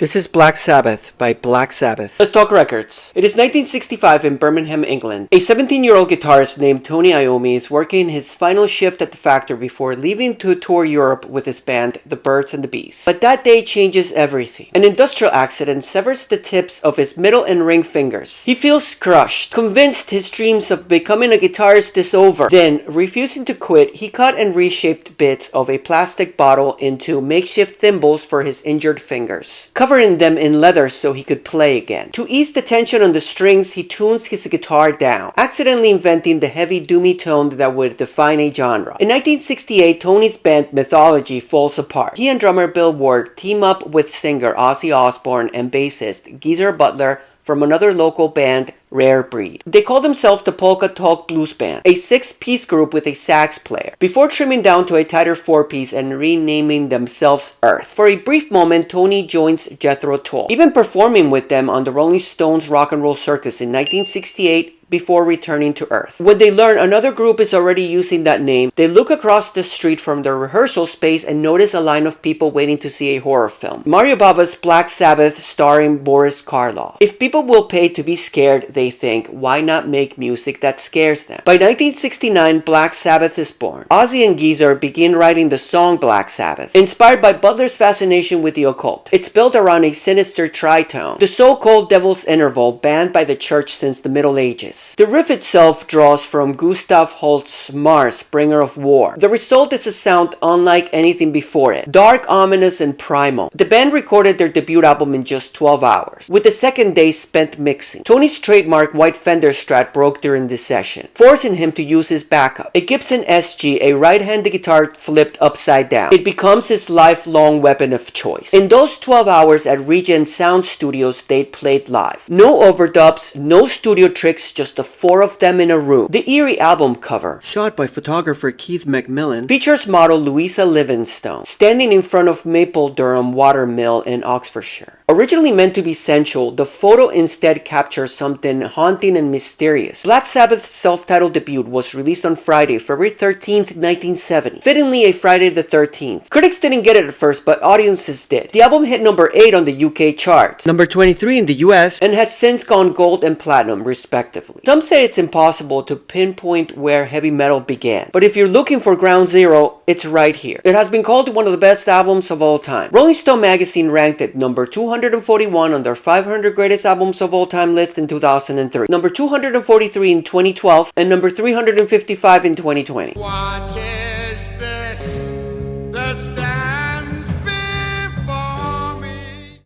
This is Black Sabbath by Black Sabbath. Let's talk records. It is 1965 in Birmingham, England. A 17-year-old guitarist named Tony Iommi is working his final shift at the factory before leaving to tour Europe with his band, The Birds and the Bees. But that day changes everything. An industrial accident severs the tips of his middle and ring fingers. He feels crushed, convinced his dreams of becoming a guitarist is over. Then, refusing to quit, he cut and reshaped bits of a plastic bottle into makeshift thimbles for his injured fingers, covering them in leather so he could play again. To ease the tension on the strings, he tunes his guitar down, accidentally inventing the heavy doomy tone that would define a genre. In 1968, Tony's band Mythology falls apart. He and drummer Bill Ward team up with singer Ozzy Osbourne and bassist Geezer Butler from another local band, Rare Breed. They call themselves the Polka Talk Blues Band, a 6-piece group with a sax player, before trimming down to a tighter 4-piece and renaming themselves Earth. For a brief moment, Tony joins Jethro Tull, even performing with them on the Rolling Stones Rock and Roll Circus in 1968 before returning to Earth. When they learn another group is already using that name, they look across the street from their rehearsal space and notice a line of people waiting to see a horror film, Mario Bava's Black Sabbath starring Boris Karloff. If people will pay to be scared, they think, why not make music that scares them? By 1969, Black Sabbath is born. Ozzy and Geezer begin writing the song Black Sabbath, inspired by Butler's fascination with the occult. It's built around a sinister tritone, the so-called Devil's Interval, banned by the church since the Middle Ages. The riff itself draws from Gustav Holst's Mars, Bringer of War. The result is a sound unlike anything before it, dark, ominous, and primal. The band recorded their debut album in just 12 hours, with the second day spent mixing. Tony's trademark white Fender Strat broke during this session, forcing him to use his backup, a Gibson SG, a right-handed guitar flipped upside down. It becomes his lifelong weapon of choice. In those 12 hours at Regent Sound Studios, they played live. No overdubs, no studio tricks, just the 4 of them in a room. The eerie album cover, shot by photographer Keith McMillan, features model Louisa Livingstone standing in front of Maple Durham Water Mill in Oxfordshire. Originally meant to be sensual, the photo instead captures something haunting and mysterious. Black Sabbath's self-titled debut was released on Friday, February 13th, 1970. Fittingly a Friday the 13th. Critics didn't get it at first, but audiences did. The album hit number 8 on the UK charts, number 23 in the US, and has since gone gold and platinum, respectively. Some say it's impossible to pinpoint where heavy metal began, but if you're looking for ground zero, it's right here. It has been called one of the best albums of all time. Rolling Stone magazine ranked it number 241 on their 500 greatest albums of all time list in 2003, number 243 in 2012, and number 355 in 2020. What is this that's